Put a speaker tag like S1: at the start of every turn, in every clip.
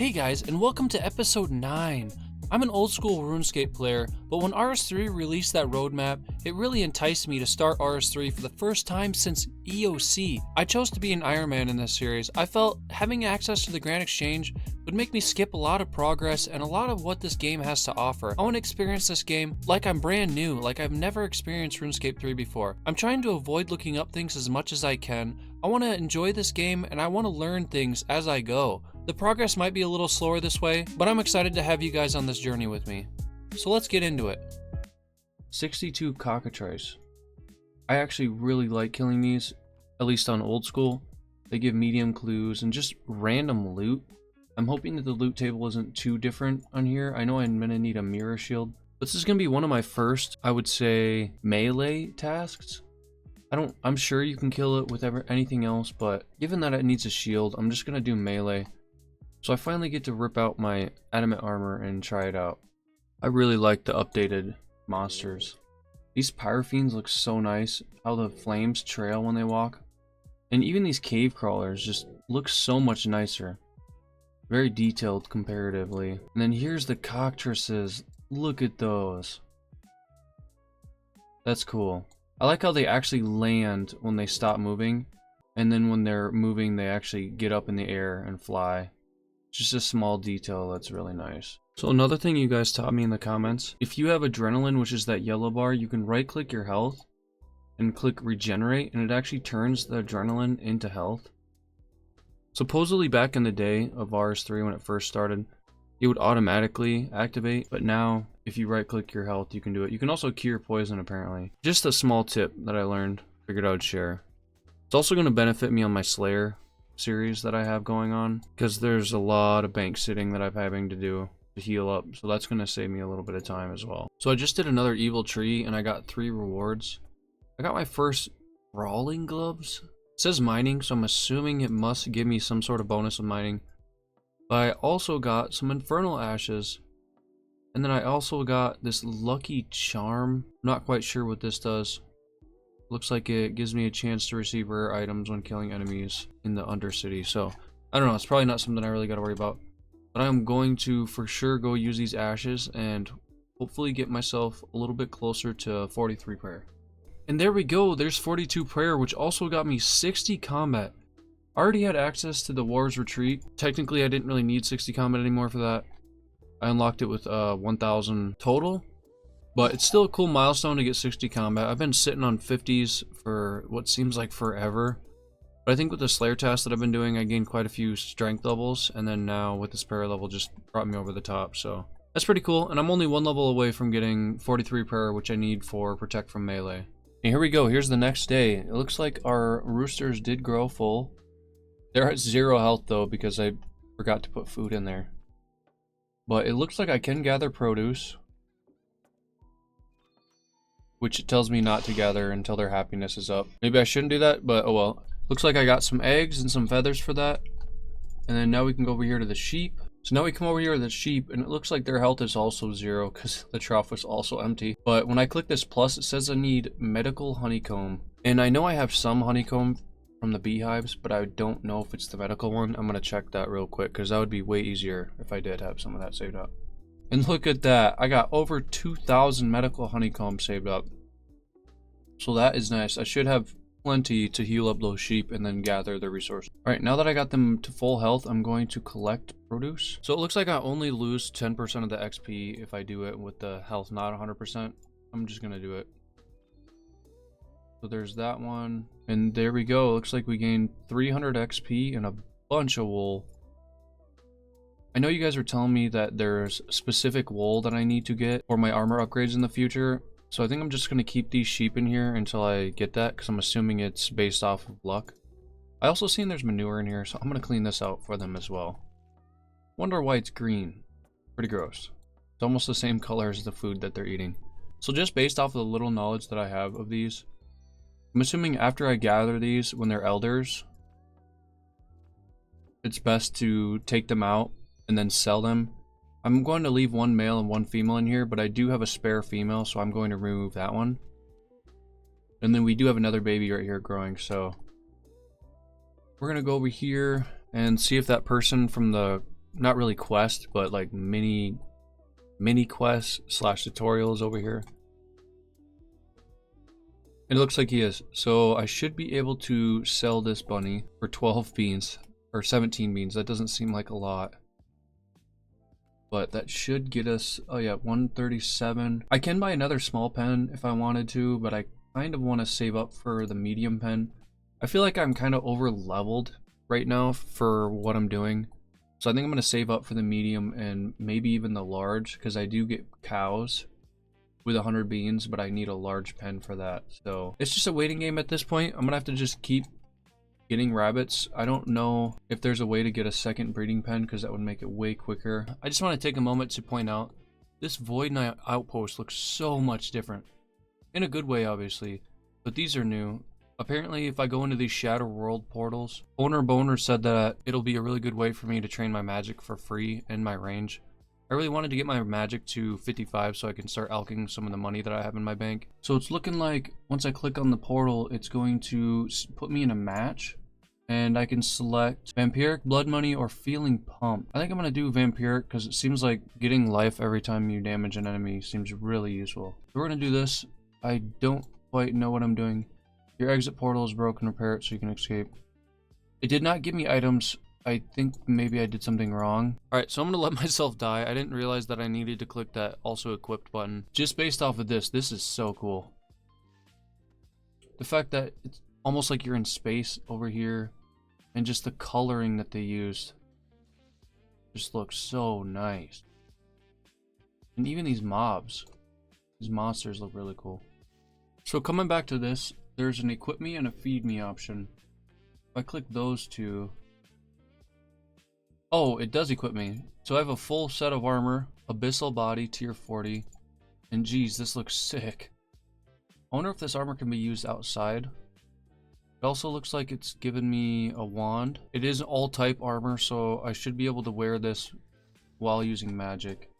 S1: Hey guys, and welcome to episode 9. I'm an old school Runescape player, but when RS3 released that roadmap, it really enticed me to start RS3 for the first time since EOC. I chose to be an Ironman in this series. I felt having access to the Grand Exchange would make me skip a lot of progress and a lot of what this game has to offer. I want to experience this game like I'm brand new, like I've never experienced RuneScape 3 before. I'm trying to avoid looking up things as much as I can. I want to enjoy this game and I want to learn things as I go. The progress might be a little slower this way, but I'm excited to have you guys on this journey with me. So let's get into it. 62 cockatrice. I actually really like killing these, at least on old school. They give medium clues and just random loot. I'm hoping that the loot table isn't too different on here. I know I'm gonna need a mirror shield. This is gonna be one of my first, I would say, melee tasks. I'm sure you can kill it with anything else, but given that it needs a shield, I'm just gonna do melee. So I finally get to rip out my adamant armor and try it out. I really like the updated monsters. These pyrofiends look so nice, how the flames trail when they walk. And even these cave crawlers just look so much nicer. Very detailed comparatively. And then here's the cockatrices. Look at those. That's cool. I like how they actually land when they stop moving. And then when they're moving, they actually get up in the air and fly. Just a small detail that's really nice. So another thing you guys taught me in the comments, if you have adrenaline, which is that yellow bar, you can right click your health and click regenerate, and it actually turns the adrenaline into health. Supposedly back in the day of RS3 when it first started, it would automatically activate, but now if you right click your health, you can do it. You can also cure poison apparently. Just a small tip that I learned, figured I would share. It's also going to benefit me on my Slayer series that I have going on, because there's a lot of bank sitting that I'm having to do to heal up, so that's going to save me a little bit of time as well. So I just did another evil tree and I got 3 rewards. I got my first brawling gloves. It says mining, so I'm assuming it must give me some sort of bonus of mining. But I also got some infernal ashes, and then I also got this lucky charm. I'm not quite sure what this does. Looks like it gives me a chance to receive rare items when killing enemies in the Undercity. So, I don't know, it's probably not something I really got to worry about. But I'm going to for sure go use these ashes and hopefully get myself a little bit closer to 43 prayer. And there we go, there's 42 prayer, which also got me 60 combat. I already had access to the War's Retreat. Technically, I didn't really need 60 combat anymore for that. I unlocked it with 1,000 total. But it's still a cool milestone to get 60 combat. I've been sitting on 50s for what seems like forever. But I think with the Slayer task that I've been doing, I gained quite a few strength levels. And then now with this prayer level just brought me over the top. So that's pretty cool. And I'm only 1 level away from getting 43 prayer, which I need for protect from melee. And here we go. Here's the next day. It looks like our roosters did grow full. They're at 0 health though because I forgot to put food in there. But it looks like I can gather produce, which it tells me not to gather until their happiness is up. Maybe I shouldn't do that, but oh well. Looks like I got some eggs and some feathers for that. And then now we can go over here to the sheep. So now we come over here to the sheep, and it looks like their health is also 0 because the trough was also empty. But when I click this plus, it says I need medical honeycomb. And I know I have some honeycomb from the beehives, but I don't know if it's the medical one. I'm going to check that real quick because that would be way easier if I did have some of that saved up. And look at that, I got over 2,000 medical honeycomb saved up. So that is nice. I should have plenty to heal up those sheep and then gather the resources. Alright, now that I got them to full health, I'm going to collect produce. So it looks like I only lose 10% of the XP if I do it with the health not 100%. I'm just going to do it. So there's that one. And there we go. It looks like we gained 300 XP and a bunch of wool. I know you guys are telling me that there's specific wool that I need to get for my armor upgrades in the future. So I think I'm just going to keep these sheep in here until I get that, because I'm assuming it's based off of luck. I also seen there's manure in here, so I'm going to clean this out for them as well. Wonder why it's green. Pretty gross. It's almost the same color as the food that they're eating. So just based off of the little knowledge that I have of these, I'm assuming after I gather these when they're elders, it's best to take them out and then sell them. I'm going to leave 1 male and 1 female in here, but I do have a spare female, so I'm going to remove that one. And then we do have another baby right here growing, so we're going to go over here and see if that person from the not really quest, but like mini quests slash tutorials over here. And it looks like he is. So I should be able to sell this bunny for 12 beans or 17 beans. That doesn't seem like a lot, but that should get us, oh yeah, 137. I can buy another small pen if I wanted to, but I kind of want to save up for the medium pen. I feel like I'm kind of over leveled right now for what I'm doing. So I think I'm going to save up for the medium and maybe even the large, because I do get cows with 100 beans, but I need a large pen for that. So it's just a waiting game at this point. I'm going to have to just keep getting rabbits. I don't know if there's a way to get a second breeding pen, because that would make it way quicker. I just want to take a moment to point out this Void Knight outpost looks so much different. In a good way, obviously, but these are new. Apparently, if I go into these Shadow World portals, Owner Boner said that it'll be a really good way for me to train my magic for free in my range. I really wanted to get my magic to 55 so I can start alching some of the money that I have in my bank. So it's looking like once I click on the portal, it's going to put me in a match, and I can select Vampiric, Blood Money, or Feeling Pump. I think I'm going to do Vampiric because it seems like getting life every time you damage an enemy seems really useful. So we're going to do this. I don't quite know what I'm doing. Your exit portal is broken. Repair it so you can escape. It did not give me items. I think maybe I did something wrong. Alright, so I'm going to let myself die. I didn't realize that I needed to click that also equipped button. Just based off of this is so cool. The fact that it's almost like you're in space over here, and just the coloring that they used just looks so nice. And even these mobs, these monsters look really cool. So coming back to this, there's an equip me and a feed me option. If I click those two, oh, it does equip me. So I have a full set of armor, abyssal body, tier 40, and geez, this looks sick. I wonder if this armor can be used outside. It also looks like it's given me a wand. It is all type armor, so I should be able to wear this while using magic.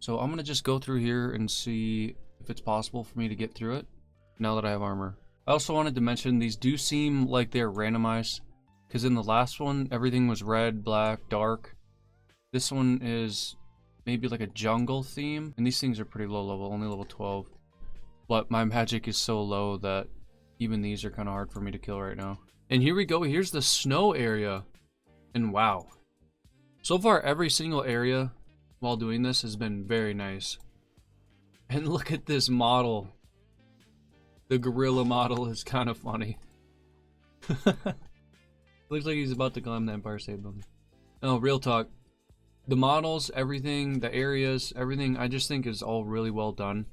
S1: So I'm gonna just go through here and see if it's possible for me to get through it now that I have armor. I also wanted to mention these do seem like they're randomized, because in the last one everything was red, black, dark. This one is maybe like a jungle theme, and these things are pretty low level, only level 12. But my magic is so low that even these are kind of hard for me to kill right now. And here we go, here's the snow area. And wow. So far every single area while doing this has been very nice. And look at this model. The gorilla model is kind of funny. Looks like he's about to climb the Empire State Building. No, real talk. The models, everything, the areas, everything, I just think is all really well done.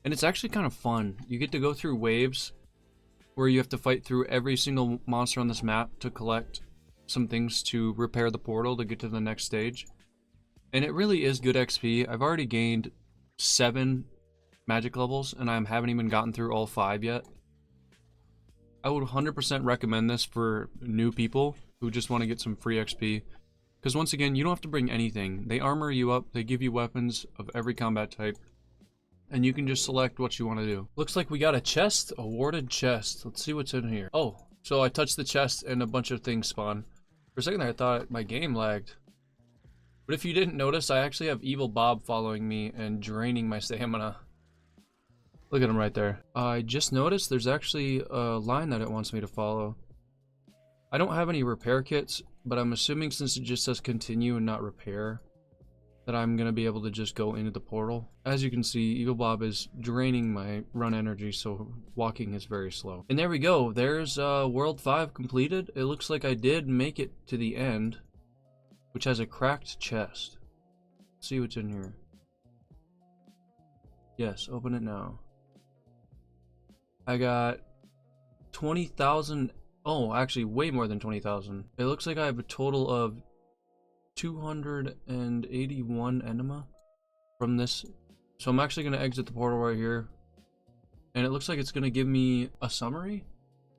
S1: And it's actually kind of fun. You get to go through waves where you have to fight through every single monster on this map to collect some things to repair the portal to get to the next stage. And it really is good XP. I've already gained 7 magic levels, and I haven't even gotten through all 5 yet. I would 100% recommend this for new people who just want to get some free XP. Because once again, you don't have to bring anything. They armor you up, they give you weapons of every combat type, and you can just select what you want to do. Looks like we got a chest, a warded chest. Let's see what's in here. Oh, so I touched the chest and a bunch of things spawn. For a second there, I thought my game lagged. But if you didn't notice, I actually have Evil Bob following me and draining my stamina. Look at him right there. I just noticed there's actually a line that it wants me to follow. I don't have any repair kits, but I'm assuming since it just says continue and not repair, that I'm going to be able to just go into the portal. As you can see, Evil Bob is draining my run energy, so walking is very slow. And there we go. There's World 5 completed. It looks like I did make it to the end, which has a cracked chest. Let's see what's in here. Yes, open it now. I got 20,000. Oh, actually way more than 20,000. It looks like I have a total of 281 enema from this. So I'm actually going to exit the portal right here. And it looks like it's going to give me a summary.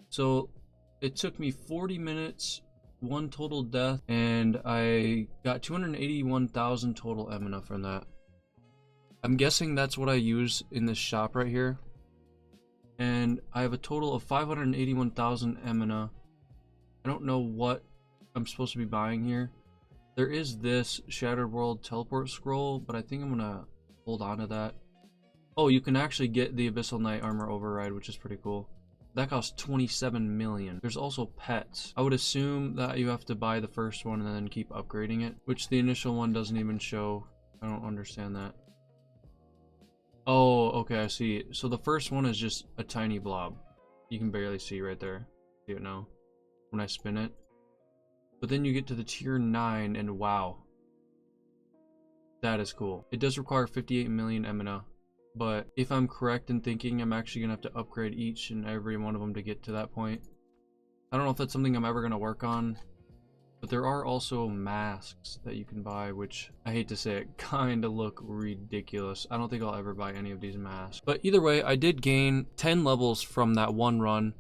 S1: So it took me 40 minutes, 1 total death, and I got 281,000 total emina from that. I'm guessing that's what I use in this shop right here. And I have a total of 581,000 emina. I don't know what I'm supposed to be buying here. There is this Shattered World teleport scroll, but I think I'm gonna hold on to that. Oh, you can actually get the Abyssal Knight armor override, which is pretty cool. That costs 27 million. There's also pets. I would assume that you have to buy the first one and then keep upgrading it, which the initial one doesn't even show. I don't understand that. Oh, okay, I see. So the first one is just a tiny blob. You can barely see right there. See it now when I spin it. But then you get to the tier 9 and wow. That is cool. It does require 58 million Emina. But if I'm correct in thinking, I'm actually going to have to upgrade each and every one of them to get to that point. I don't know if that's something I'm ever going to work on. But there are also masks that you can buy, which, I hate to say it, kind of look ridiculous. I don't think I'll ever buy any of these masks. But either way, I did gain 10 levels from that one run.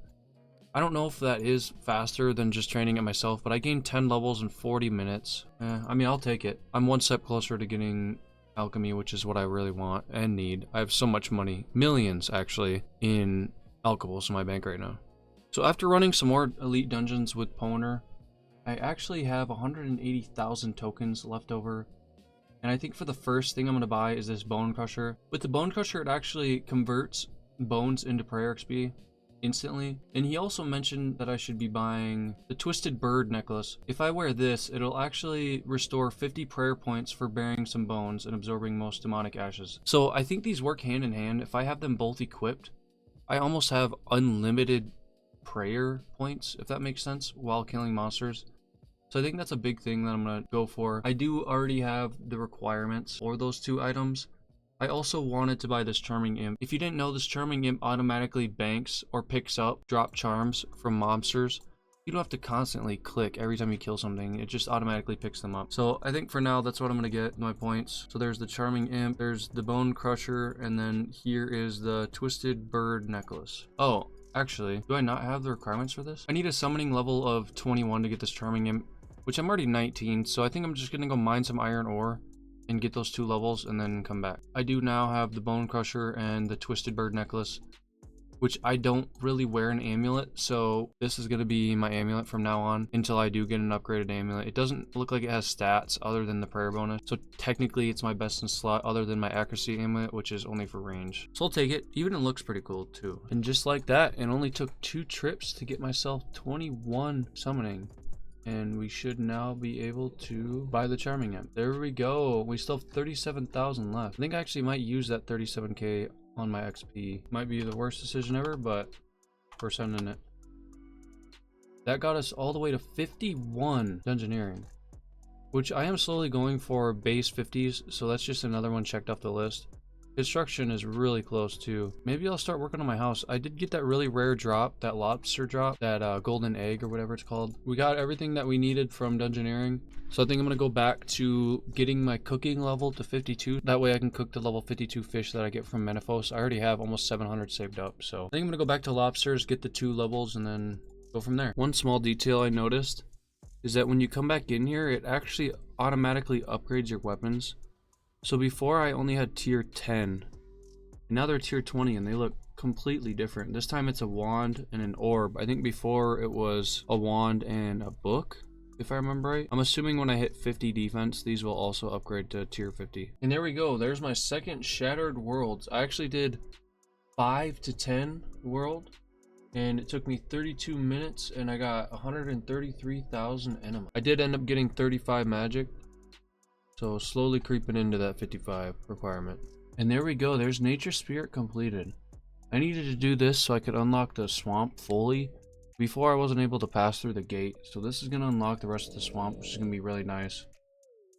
S1: I don't know if that is faster than just training it myself, but I gained 10 levels in 40 minutes. I mean, I'll take it. I'm one step closer to getting alchemy, which is what I really want and need. I have so much money, millions actually, in alchables in my bank right now. So after running some more elite dungeons with Poner, I actually have 180,000 tokens left over. And I think for the first thing I'm going to buy is this Bone Crusher. With the Bone Crusher, it actually converts bones into prayer XP instantly. And he also mentioned that I should be buying the Twisted Bird necklace. If I wear this, it'll actually restore 50 prayer points for bearing some bones and absorbing most demonic ashes. So I think these work hand in hand. If I have them both equipped, I almost have unlimited prayer points, if that makes sense, while killing monsters. So I think that's a big thing that I'm going to go for. I do already have the requirements for those two items. I also wanted to buy this Charming Imp. If you didn't know, this Charming Imp automatically banks or picks up drop charms from monsters. You don't have to constantly click every time you kill something. It just automatically picks them up. So I think for now, that's what I'm going to get, my points. So there's the Charming Imp, there's the Bone Crusher, and then here is the Twisted Bird necklace. Oh, actually, do I not have the requirements for this? I need a summoning level of 21 to get this Charming Imp, which I'm already 19. So I think I'm just going to go mine some iron ore and get those 2 levels and then come back. I do now have the Bone Crusher and the Twisted Bird necklace, which I don't really wear an amulet, so this is going to be my amulet from now on until I do get an upgraded amulet. It doesn't look like it has stats other than the prayer bonus, so technically it's my best in slot other than my accuracy amulet, which is only for range. So I'll take it. Even it looks pretty cool too. And just like that, it only took 2 trips to get myself 21 summoning. And we should now be able to buy the Charming Imp. There we go. We still have 37,000 left. I think I actually might use that 37k on my XP. Might be the worst decision ever, but we're sending it. That got us all the way to 51 dungeoneering, which I am slowly going for base 50s. So that's just another one checked off the list. Construction is really close too. Maybe I'll start working on my house. I did get that really rare drop, that lobster drop, that golden egg or whatever it's called. We got everything that we needed from dungeoneering. So I think I'm gonna go back to getting my cooking level to 52. That way I can cook the level 52 fish that I get from Menifos. I already have almost 700 saved up. So I think I'm gonna go back to lobsters, get the 2 levels, and then go from there. One small detail I noticed is that when you come back in here, it actually automatically upgrades your weapons. So before I only had tier 10, and now they're tier 20 and they look completely different. This time it's a wand and an orb. I think before it was a wand and a book, if I remember right. I'm assuming when I hit 50 defense, these will also upgrade to tier 50. And there we go. There's my second Shattered Worlds. I actually did 5 to 10 world, and it took me 32 minutes and I got 133,000 enema. I did end up getting 35 magic. So slowly creeping into that 55 requirement. And there we go, there's Nature Spirit completed. I needed to do this so I could unlock the swamp fully. Before I wasn't able to pass through the gate. So this is going to unlock the rest of the swamp, which is going to be really nice.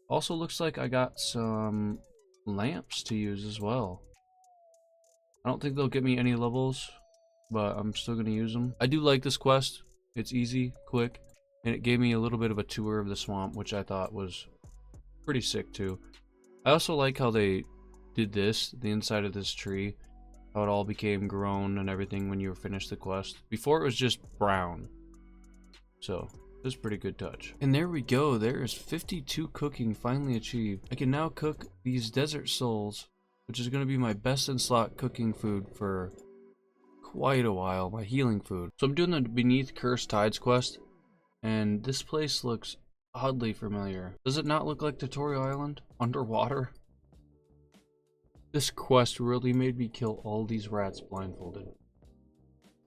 S1: Also looks like I got some lamps to use as well. I don't think they'll get me any levels, but I'm still going to use them. I do like this quest. It's easy, quick, and it gave me a little bit of a tour of the swamp, which I thought was pretty sick too. I also like how they did this, the inside of this tree, how it all became grown and everything when you finished the quest. Before it was just brown. So it was a pretty good touch. And there we go, there is 52 cooking finally achieved. I can now cook these desert souls, which is going to be my best in slot cooking food for quite a while, my healing food. So I'm doing the Beneath Cursed Tides quest, and this place looks oddly familiar. Does it not look like Tutorial Island? Underwater? This quest really made me kill all these rats blindfolded.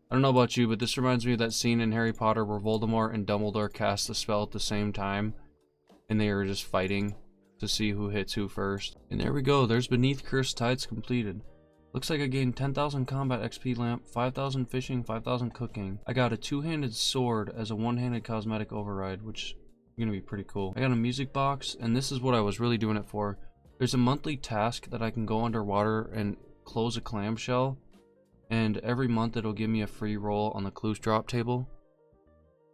S1: I don't know about you, but this reminds me of that scene in Harry Potter where Voldemort and Dumbledore cast the spell at the same time, and they are just fighting to see who hits who first. And there we go, there's Beneath Cursed Tides completed. Looks like I gained 10,000 combat XP lamp, 5,000 fishing, 5,000 cooking. I got a two-handed sword as a one-handed cosmetic override, which is gonna be pretty cool. I got a music box, and this is what I was really doing it for. There's a monthly task that I can go underwater and close a clamshell, and every month it'll give me a free roll on the clues drop table.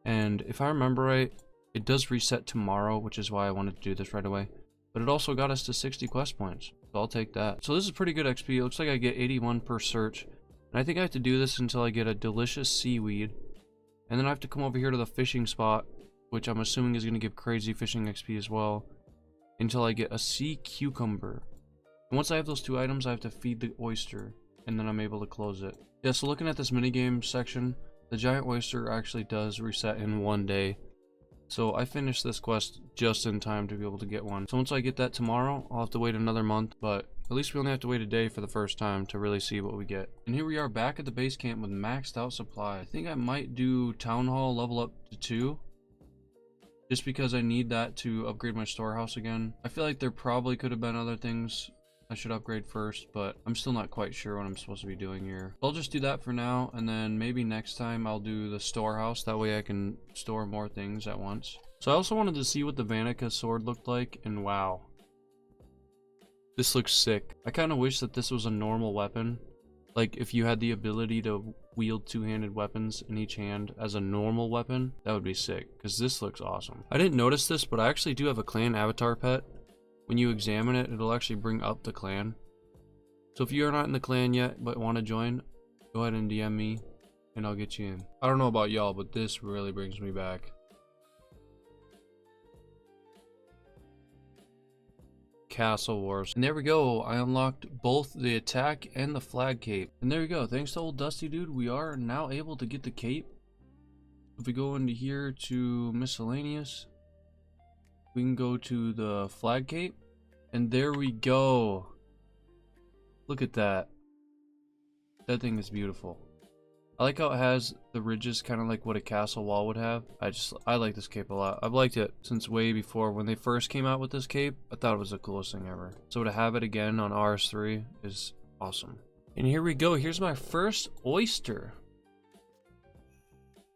S1: And if I remember right, it does reset tomorrow, which is why I wanted to do this right away. But it also got us to 60 quest points, so I'll take that. So this is pretty good XP. It looks like I get 81 per search. And I think I have to do this until I get a delicious seaweed. And then I have to come over here to the fishing spot, which I'm assuming is going to give crazy fishing XP as well, until I get a sea cucumber. And once I have those two items, I have to feed the oyster, and then I'm able to close it. Yeah, so looking at this minigame section, the giant oyster actually does reset in 1 day. So I finished this quest just in time to be able to get one. So once I get that tomorrow, I'll have to wait another month, but at least we only have to wait a day for the first time to really see what we get. And here we are back at the base camp with maxed out supply. I think I might do Town Hall level up to 2. Just because I need that to upgrade my storehouse again. I feel like there probably could have been other things I should upgrade first, but I'm still not quite sure what I'm supposed to be doing here. I'll just do that for now, and then maybe next time I'll do the storehouse. That way I can store more things at once. So I also wanted to see what the Vanica sword looked like, and wow. This looks sick. I kind of wish that this was a normal weapon. Like, if you had the ability to wield two-handed weapons in each hand as a normal weapon, that would be sick, because this looks awesome. I didn't notice this, but I actually do have a clan avatar pet. When you examine it, it'll actually bring up the clan. So if you're not in the clan yet, but want to join, go ahead and DM me, and I'll get you in. I don't know about y'all, but this really brings me back. Castle Wars. And there we go, I unlocked both the attack and the flag cape. And there we go, thanks to old Dusty Dude, we are now able to get the cape. If we go into here to miscellaneous, we can go to the flag cape, and there we go. Look at that. That thing is beautiful. I like how it has the ridges kind of like what a castle wall would have. I like this cape a lot. I've liked it since way before. When they first came out with this cape, I thought it was the coolest thing ever. So to have it again on RS3 is awesome. And here we go. Here's my first oyster.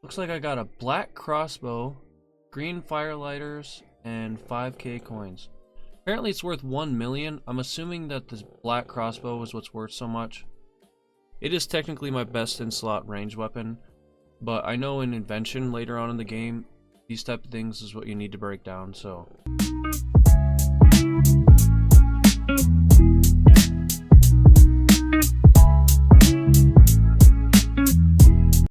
S1: Looks like I got a black crossbow, green firelighters, and 5k coins. Apparently it's worth 1 million. I'm assuming that this black crossbow is what's worth so much. It is technically my best in slot range weapon, but I know in invention later on in the game, these type of things is what you need to break down, so